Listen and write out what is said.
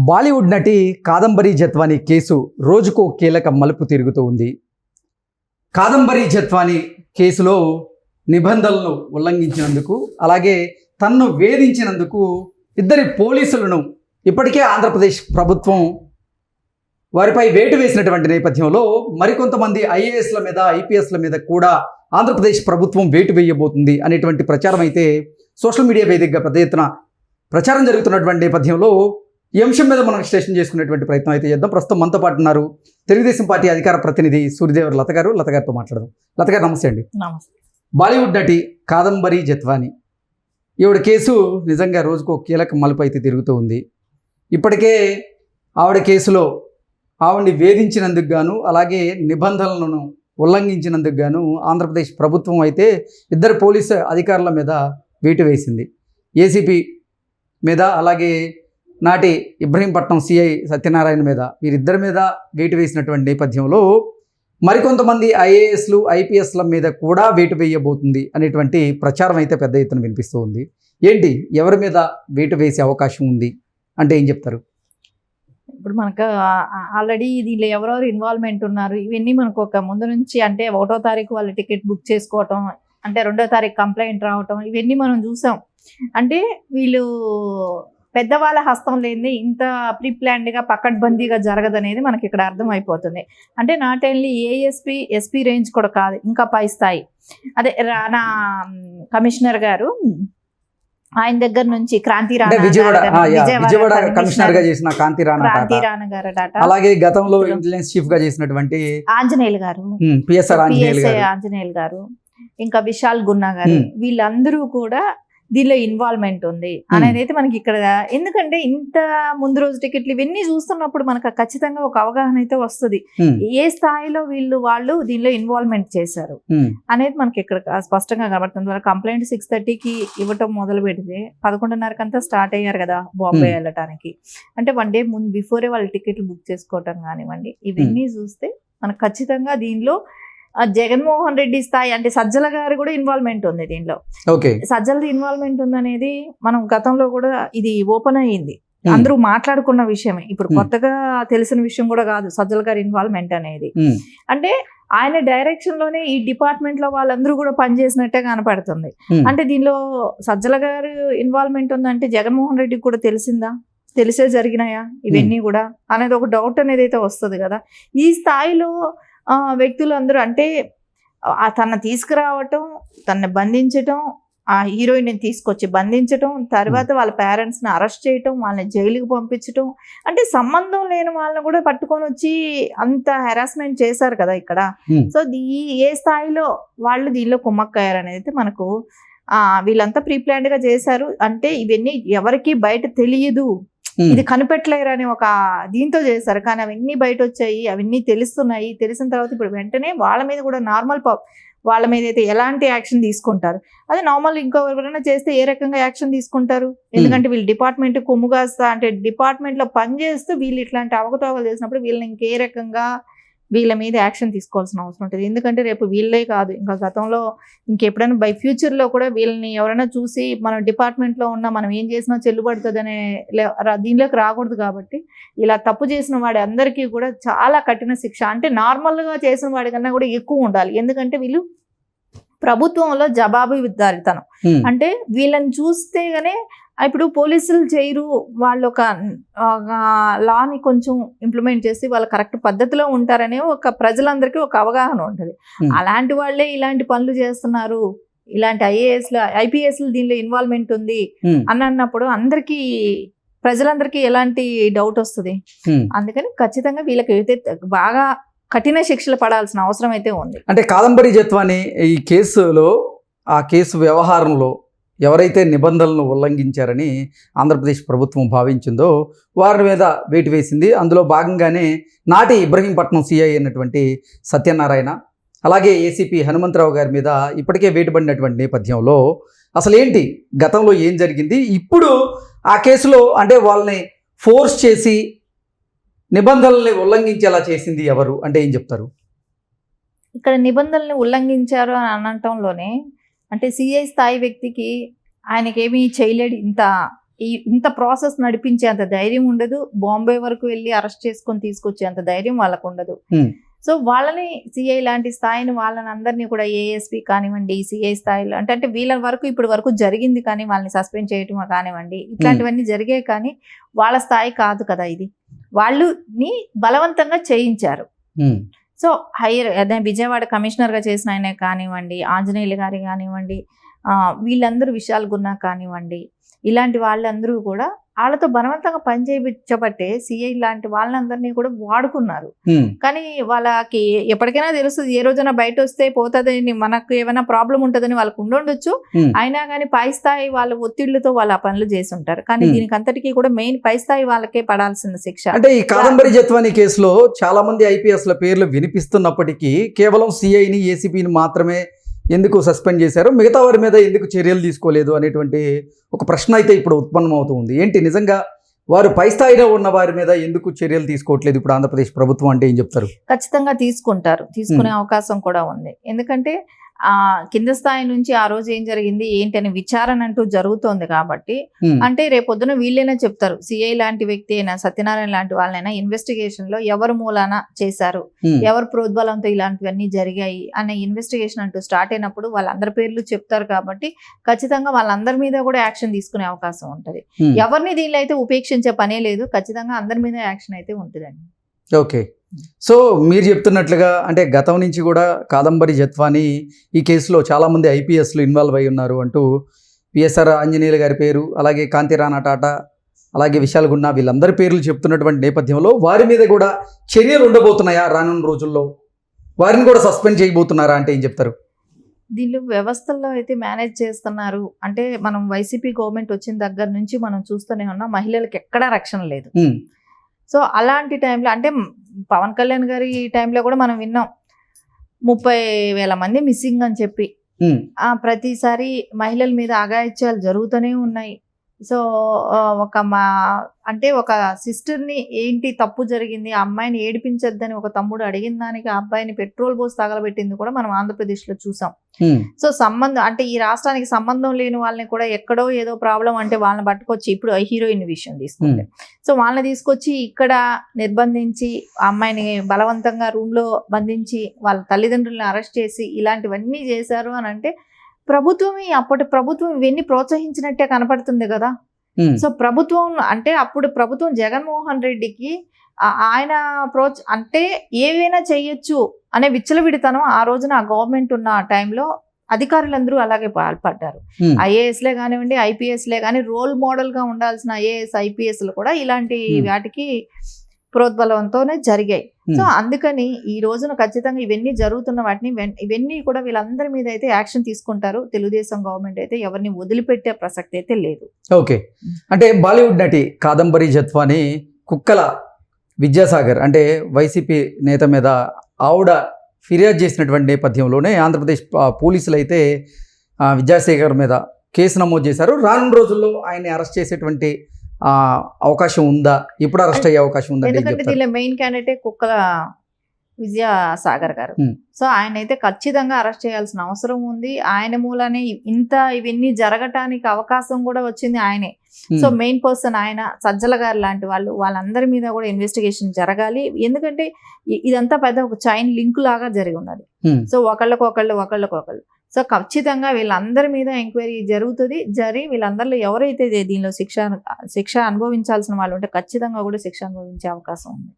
బాలీవుడ్ నటి కాదంబరి జత్వానీ కేసు రోజుకో కీలక మలుపు తిరుగుతూ ఉంది. కాదంబరి జత్వానీ కేసులో నిబంధనలను ఉల్లంఘించినందుకు, అలాగే తన్ను వేధించినందుకు ఇద్దరి పోలీసులను ఇప్పటికే ఆంధ్రప్రదేశ్ ప్రభుత్వం వారిపై వేటు వేసినటువంటి నేపథ్యంలో మరికొంతమంది ఐఏఎస్ల మీద, ఐపీఎస్ల మీద కూడా ఆంధ్రప్రదేశ్ ప్రభుత్వం వేటు వేయబోతుంది అనేటువంటి ప్రచారం అయితే సోషల్ మీడియా వేదికగా పెద్ద ఎత్తున ప్రచారం జరుగుతున్నటువంటి నేపథ్యంలో ఈ అంశం మీద మనం విశ్లేషణ చేసుకునేటువంటి ప్రయత్నం అయితే చేద్దాం. ప్రస్తుతం మనతో పాటు ఉన్నారు తెలుగుదేశం పార్టీ అధికార ప్రతినిధి సూర్యదేవర్ లత గారు. లత గారితో మాట్లాడదాం. లత గారు నమస్తే అండి. నమస్తే. బాలీవుడ్ నటి కాదంబరి జత్వానీ ఈవిడ కేసు నిజంగా రోజుకు కీలక మలుపు అయితే తిరుగుతూ ఉంది. ఇప్పటికే ఆవిడ కేసులో ఆవిడ్ని వేధించినందుకు గాను, అలాగే నిబంధనలను ఉల్లంఘించినందుకు గాను ఆంధ్రప్రదేశ్ ప్రభుత్వం అయితే ఇద్దరు పోలీసు అధికారుల మీద వేటు వేసింది. ఏసీపీ మీద, అలాగే నాటి ఇబ్రహీంపట్నం సిఐ సత్యనారాయణ మీద, వీరిద్దరి మీద వేటు వేసినటువంటి నేపథ్యంలో మరికొంతమంది ఐఏఎస్లు, ఐపీఎస్ల మీద కూడా వేటు వేయబోతుంది అనేటువంటి ప్రచారం అయితే పెద్ద ఎత్తున వినిపిస్తూ ఉంది. ఏంటి, ఎవరి మీద వేటు వేసే అవకాశం ఉంది అంటే ఏం చెప్తారు? ఇప్పుడు మనకు ఆల్రెడీ దీనిలో ఎవరెవరు ఇన్వాల్వ్మెంట్ ఉన్నారు ఇవన్నీ మనకు ఒక ముందు నుంచి, అంటే 1వ తారీఖు వాళ్ళు టికెట్ బుక్ చేసుకోవటం, అంటే 2వ తారీఖు కంప్లైంట్ రావటం, ఇవన్నీ మనం చూసాం. అంటే వీళ్ళు పెద్దవాళ్ళ హస్తం లేనిది ఇంత ప్రీప్లాన్డ్గా పకడ్బందీగా జరగదనేది మనకి ఇక్కడ అర్థమైపోతుంది. అంటే not only ASP, SP range కూడా కాదు, ఇంకా పై స్థాయి. అదే రానా కమిషనర్ గారు, ఆయన దగ్గర నుంచి క్రాంతి రాణా కమిషనర్ గా చేసిన క్రాంతి రాణా గారు, అలాగే గతంలో ఇంటెలిజెన్స్ చీఫ్ గా చేసినటువంటి ఆంజనేయులు గారు, పిఎస్ఆర్ ఆంజనేయులు గారు, ఇంకా విశాల్ గున్నా గారు, వీళ్ళందరూ కూడా దీనిలో ఇన్వాల్వ్మెంట్ ఉంది అనేది అయితే మనకి ఇక్కడ. ఎందుకంటే ఇంత ముందు రోజు టికెట్లు ఇవన్నీ చూస్తున్నప్పుడు మనకు ఖచ్చితంగా ఒక అవగాహన అయితే వస్తుంది, ఏ స్థాయిలో వాళ్ళు దీనిలో ఇన్వాల్వ్మెంట్ చేశారు అనేది మనకి ఇక్కడ స్పష్టంగా కనబడుతుంది. వాళ్ళ కంప్లైంట్ 6:30కి ఇవ్వటం మొదలు పెడితే 11:30కంతా స్టార్ట్ అయ్యారు కదా బాంబే వెళ్ళటానికి. అంటే 1 డే ముందు బిఫోరే వాళ్ళు టికెట్లు బుక్ చేసుకోవటం కానివ్వండి, ఇవన్నీ చూస్తే మనకు ఖచ్చితంగా దీనిలో జగన్మోహన్ రెడ్డి స్థాయి, అంటే సజ్జల గారు కూడా ఇన్వాల్వ్మెంట్ ఉంది దీనిలో. సజ్జలది ఇన్వాల్వ్మెంట్ ఉంది అనేది మనం గతంలో కూడా ఇది ఓపెన్ అయ్యింది, అందరూ మాట్లాడుకున్న విషయమే. ఇప్పుడు కొత్తగా తెలిసిన విషయం కూడా కాదు సజ్జల గారి ఇన్వాల్వ్మెంట్ అనేది. అంటే ఆయన డైరెక్షన్ లోనే ఈ డిపార్ట్మెంట్ లో వాళ్ళందరూ కూడా పనిచేసినట్టే కనపడుతుంది. అంటే దీనిలో సజ్జల గారు ఇన్వాల్వ్మెంట్ ఉందంటే జగన్మోహన్ రెడ్డికి కూడా తెలిసే జరిగినాయా ఇవన్నీ కూడా అనేది ఒక డౌట్ అనేది అయితే వస్తుంది కదా. ఈ స్థాయిలో వ్యక్తులందరూ, అంటే తన తీసుకురావటం, తనని బంధించటం, ఆ హీరోయిన్ తీసుకొచ్చి బంధించటం, తర్వాత వాళ్ళ పేరెంట్స్ని అరెస్ట్ చేయటం, వాళ్ళని జైలుకి పంపించటం, అంటే సంబంధం లేని వాళ్ళని కూడా పట్టుకొని వచ్చి అంత హెరాస్మెంట్ చేశారు కదా ఇక్కడ. సో ఏ స్థాయిలో వాళ్ళు దీనిలో కుమ్మక్కయ్యారనేది మనకు వీళ్ళంతా ప్రీప్లాన్డ్గా చేశారు. అంటే ఇవన్నీ ఎవరికి బయట తెలియదు, ఇది కనిపెట్టలేరు అని ఒక దీంతో చేశారు. కానీ అవన్నీ బయట వచ్చాయి, అవన్నీ తెలుస్తున్నాయి. తెలిసిన తర్వాత ఇప్పుడు వెంటనే వాళ్ళ మీద కూడా నార్మల్ వాళ్ళ మీద అయితే ఎలాంటి యాక్షన్ తీసుకుంటారు, అదే నార్మల్ ఇంకో ఎవరైనా చేస్తే ఏ రకంగా యాక్షన్ తీసుకుంటారు. ఎందుకంటే వీళ్ళు డిపార్ట్మెంట్ కొమ్ముగాస్తా, అంటే డిపార్ట్మెంట్లో పనిచేస్తూ వీళ్ళు ఇట్లాంటి అవకతవకలు చేసినప్పుడు వీళ్ళని ఇంకే రకంగా వీళ్ళ మీద యాక్షన్ తీసుకోవాల్సిన అవసరం ఉంటుంది. ఎందుకంటే రేపు వీళ్ళే కాదు, ఇంకా గతంలో ఇంకెప్పుడైనా బై ఫ్యూచర్లో కూడా వీళ్ళని ఎవరైనా చూసి మన డిపార్ట్మెంట్లో ఉన్న మనం ఏం చేసినా చెల్లుబడుతుంది అనే దీనిలోకి రాకూడదు. కాబట్టి ఇలా తప్పు చేసిన వాడి అందరికీ కూడా చాలా కఠిన శిక్ష, అంటే నార్మల్గా చేసిన వాడి కన్నా కూడా ఎక్కువ ఉండాలి. ఎందుకంటే వీళ్ళు ప్రభుత్వంలో జవాబుదారీతనం, అంటే వీళ్ళని చూస్తేగానే ఇప్పుడు పోలీసులు చేయరు, వాళ్ళు ఒక లాని కొంచెం ఇంప్లిమెంట్ చేసి వాళ్ళు కరెక్ట్ పద్ధతిలో ఉంటారనే ఒక ప్రజలందరికీ ఒక అవగాహన ఉంటుంది. అలాంటి వాళ్ళే ఇలాంటి పనులు చేస్తున్నారు, ఇలాంటి ఐఏఎస్లు, ఐపీఎస్లు దీనిలో ఇన్వాల్వ్మెంట్ ఉంది అని అన్నప్పుడు అందరికీ, ప్రజలందరికీ ఎలాంటి డౌట్ వస్తుంది. అందుకని ఖచ్చితంగా వీళ్ళకి అయితే బాగా కఠిన శిక్షలు పడాల్సిన అవసరం అయితే ఉంది. అంటే కాదంబరి జత్వానీ ఈ కేసులో, ఆ కేసు వ్యవహారంలో ఎవరైతే నిబంధనలను ఉల్లంఘించారని ఆంధ్రప్రదేశ్ ప్రభుత్వం భావించిందో వారి మీద వేటు వేసింది. అందులో భాగంగానే నాటి ఇబ్రహీంపట్నం సిఐ అయినటువంటి సత్యనారాయణ, అలాగే ఏసీపీ హనుమంతరావు గారి మీద ఇప్పటికే వేటుపడినటువంటి నేపథ్యంలో అసలు ఏంటి, గతంలో ఏం జరిగింది, ఇప్పుడు ఆ కేసులో అంటే వాళ్ళని ఫోర్స్ చేసి నిబంధనల్ని ఉల్లంఘించేలా చేసింది ఎవరు అంటే ఏం చెప్తారు? ఇక్కడ నిబంధనల్ని ఉల్లంఘించారు అని అనటంలోనే, అంటే సిఐ స్థాయి వ్యక్తికి ఆయనకేమీ చేయలేడు, ఇంత ఇంత ప్రాసెస్ నడిపించే అంత ధైర్యం ఉండదు. బాంబే వరకు వెళ్ళి అరెస్ట్ చేసుకొని తీసుకొచ్చే అంత ధైర్యం వాళ్ళకు ఉండదు. సో వాళ్ళని సిఐ లాంటి స్థాయిని వాళ్ళని అందరినీ కూడా ఏఎస్పీ కానివ్వండి, సిఐ స్థాయిలో అంటే వీళ్ళ వరకు ఇప్పుడు వరకు జరిగింది, కానీ వాళ్ళని సస్పెండ్ చేయటం కానివ్వండి, ఇట్లాంటివన్నీ జరిగాయి. కానీ వాళ్ళ స్థాయి కాదు కదా ఇది. వాళ్ళని బలవంతంగా చేయించారు. సో హైయర్ అదే విజయవాడ కమిషనర్గా చేసిన ఆయన కానివ్వండి, ఆంజనేయులు గారి కానివ్వండి, వీళ్ళందరూ విశాల్ గున్నా కానివ్వండి, ఇలాంటి వాళ్ళందరూ కూడా వాళ్ళతో బలవంతంగా పని చేయించబట్టే సిఐ లాంటి వాళ్ళందరినీ కూడా వాడుకున్నారు. కానీ వాళ్ళకి ఎప్పటికైనా తెలుస్తుంది, ఏ రోజైనా బయట వస్తే పోతుందని, మనకు ఏమైనా ప్రాబ్లం ఉంటుందని వాళ్ళకు ఉండొచ్చు. అయినా కానీ పై స్థాయి వాళ్ళ ఒత్తిళ్లతో వాళ్ళు ఆ పనులు చేసి ఉంటారు. కానీ దీనికి అంతటికీ కూడా మెయిన్ పై స్థాయి వాళ్ళకే పడాల్సిన శిక్ష. అంటే ఈ కాదంబరి జత్వాని కేసులో చాలా మంది ఐపీఎస్ల పేర్లు వినిపిస్తున్నప్పటికీ కేవలం సిఐని, ఏసీపీని మాత్రమే ఎందుకు సస్పెండ్ చేశారు, మిగతా వారి మీద ఎందుకు చర్యలు తీసుకోలేదు అనేటువంటి ఒక ప్రశ్న అయితే ఇప్పుడు ఉత్పన్నమవుతుంది. ఏంటి నిజంగా వారు పై స్థాయిలో ఉన్న వారి మీద ఎందుకు చర్యలు తీసుకోవట్లేదు ఇప్పుడు ఆంధ్రప్రదేశ్ ప్రభుత్వం అంటే ఏం చెప్తారు? ఖచ్చితంగా తీసుకుంటారు, తీసుకునే అవకాశం కూడా ఉంది. ఎందుకంటే కింద స్థాయి నుంచి ఆ రోజు ఏం జరిగింది ఏంటి అని విచారణ అంటూ జరుగుతోంది కాబట్టి, అంటే రేపొద్దున వీళ్ళైనా చెప్తారు, సిఐ లాంటి వ్యక్తి అయినా, సత్యనారాయణ లాంటి వాళ్ళైనా ఇన్వెస్టిగేషన్ లో ఎవరు మూలాన చేశారు, ఎవరు ప్రోద్బలంతో ఇలాంటివన్నీ జరిగాయి అనే ఇన్వెస్టిగేషన్ అంటూ స్టార్ట్ అయినప్పుడు వాళ్ళందరి పేర్లు చెప్తారు. కాబట్టి ఖచ్చితంగా వాళ్ళందరి మీద కూడా యాక్షన్ తీసుకునే అవకాశం ఉంటది. ఎవరిని దీనిలో అయితే ఉపేక్షించే పనే లేదు, ఖచ్చితంగా అందరి మీద యాక్షన్ అయితే ఉంటుందండి. ఓకే. సో మీరు చెప్తున్నట్లుగా అంటే గతం నుంచి కూడా కాదంబరి జత్వాని ఈ కేసులో చాలామంది ఐపీఎస్లు ఇన్వాల్వ్ అయి ఉన్నారు అంటూ పిఎస్ఆర్ ఆంజనేయులు గారి పేరు, అలాగే కాంతిరాణా టాటా, అలాగే విశాల్ గున్నా, వీళ్ళందరి పేర్లు చెప్తున్నటువంటి నేపథ్యంలో వారి మీద కూడా చర్యలు ఉండబోతున్నాయా రానున్న రోజుల్లో? వారిని కూడా సస్పెండ్ చేయబోతున్నారా అంటే ఏం చెప్తారు? దీనిలో వ్యవస్థల్లో అయితే మేనేజ్ చేస్తున్నారు. అంటే మనం వైసీపీ గవర్నమెంట్ వచ్చిన దగ్గర నుంచి మనం చూస్తూనే ఉన్నాం, మహిళలకు ఎక్కడా రక్షణ లేదు. సో అలాంటి టైంలో అంటే పవన్ కళ్యాణ్ గారి టైంలో కూడా మనం విన్నాం 30,000 మంది మిస్సింగ్ అని చెప్పి. ప్రతిసారి మహిళల మీద అఘాయిత్యాలు జరుగుతూనే ఉన్నాయి. సో ఒక సిస్టర్ని ఏంటి తప్పు జరిగింది, ఆ అమ్మాయిని ఏడిపించొద్దని ఒక తమ్ముడు అడిగిన దానికి ఆ అబ్బాయిని పెట్రోల్ పోసి తగలబెట్టింది కూడా మనం ఆంధ్రప్రదేశ్లో చూసాం. సో సంబంధం అంటే ఈ రాష్ట్రానికి సంబంధం లేని వాళ్ళని కూడా ఎక్కడో ఏదో ప్రాబ్లం అంటే వాళ్ళని పట్టుకొచ్చి, ఇప్పుడు హీరోయిన్ విషయం తీసుకుంటే, సో వాళ్ళని తీసుకొచ్చి ఇక్కడ నిర్బంధించి ఆ అమ్మాయిని బలవంతంగా రూమ్లో బంధించి వాళ్ళ తల్లిదండ్రులను అరెస్ట్ చేసి ఇలాంటివన్నీ చేశారు అని అంటే అప్పటి ప్రభుత్వం ఇవన్నీ ప్రోత్సహించినట్టే కనపడుతుంది కదా. సో ప్రభుత్వం అంటే అప్పుడు ప్రభుత్వం జగన్మోహన్ రెడ్డికి ఆయన అంటే ఏవైనా చెయ్యొచ్చు అనే విచ్చలవిడితనం ఆ రోజున ఆ గవర్నమెంట్ ఉన్న టైంలో అధికారులందరూ అలాగే పాల్పడ్డారు. ఐఏఎస్లే కానివ్వండి, ఐపీఎస్లే కానీ రోల్ మోడల్ గా ఉండాల్సిన ఐఏఎస్, ఐపీఎస్లు కూడా ఇలాంటి వాటికి ప్రోద్బలంతోనే జరిగాయి. సో అందుకని ఈ రోజున ఖచ్చితంగా ఇవన్నీ జరుగుతున్న వాటిని ఇవన్నీ కూడా వీళ్ళందరి మీద అయితే యాక్షన్ తీసుకుంటారు. తెలుగుదేశం గవర్నమెంట్ అయితే ఎవరిని వదిలిపెట్టే ప్రసక్తి అయితే లేదు. ఓకే. అంటే బాలీవుడ్ నటి కాదంబరి జత్వాని కుక్కల విద్యాసాగర్ అంటే వైసీపీ నేత మీద ఆవిడ ఫిర్యాదు చేసినటువంటి నేపథ్యంలోనే ఆంధ్రప్రదేశ్ పోలీసులు అయితే విద్యాసాగర్ మీద కేసు నమోదు చేశారు. రానున్న రోజుల్లో ఆయన్ని అరెస్ట్ చేసేటువంటి అవకాశం ఉందా? ఎప్పుడు అరెస్ట్ అయ్యే అవకాశం ఉందా? ఎందుకంటే దీనిలో మెయిన్ క్యాండిడేట్ కుక్కల విద్యాసాగర్ గారు. సో ఆయన అయితే ఖచ్చితంగా అరెస్ట్ చేయాల్సిన అవసరం ఉంది. ఆయన మూలనే ఇవన్నీ జరగటానికి అవకాశం కూడా వచ్చింది ఆయనే. సో మెయిన్ పర్సన్ ఆయన, సజ్జల గారు లాంటి వాళ్ళందరి మీద కూడా ఇన్వెస్టిగేషన్ జరగాలి. ఎందుకంటే ఇదంతా పెద్ద ఒక చైన్ లింక్ లాగా జరిగి ఉన్నది. సో ఒకళ్ళకొకళ్ళు సో ఖచ్చితంగా వీళ్ళందరి మీద ఎంక్వైరీ జరుగుతుంది. వీళ్ళందరిలో ఎవరైతే దీనిలో శిక్ష అనుభవించాల్సిన వాళ్ళు ఉంటే ఖచ్చితంగా కూడా శిక్ష అనుభవించే అవకాశం ఉంది.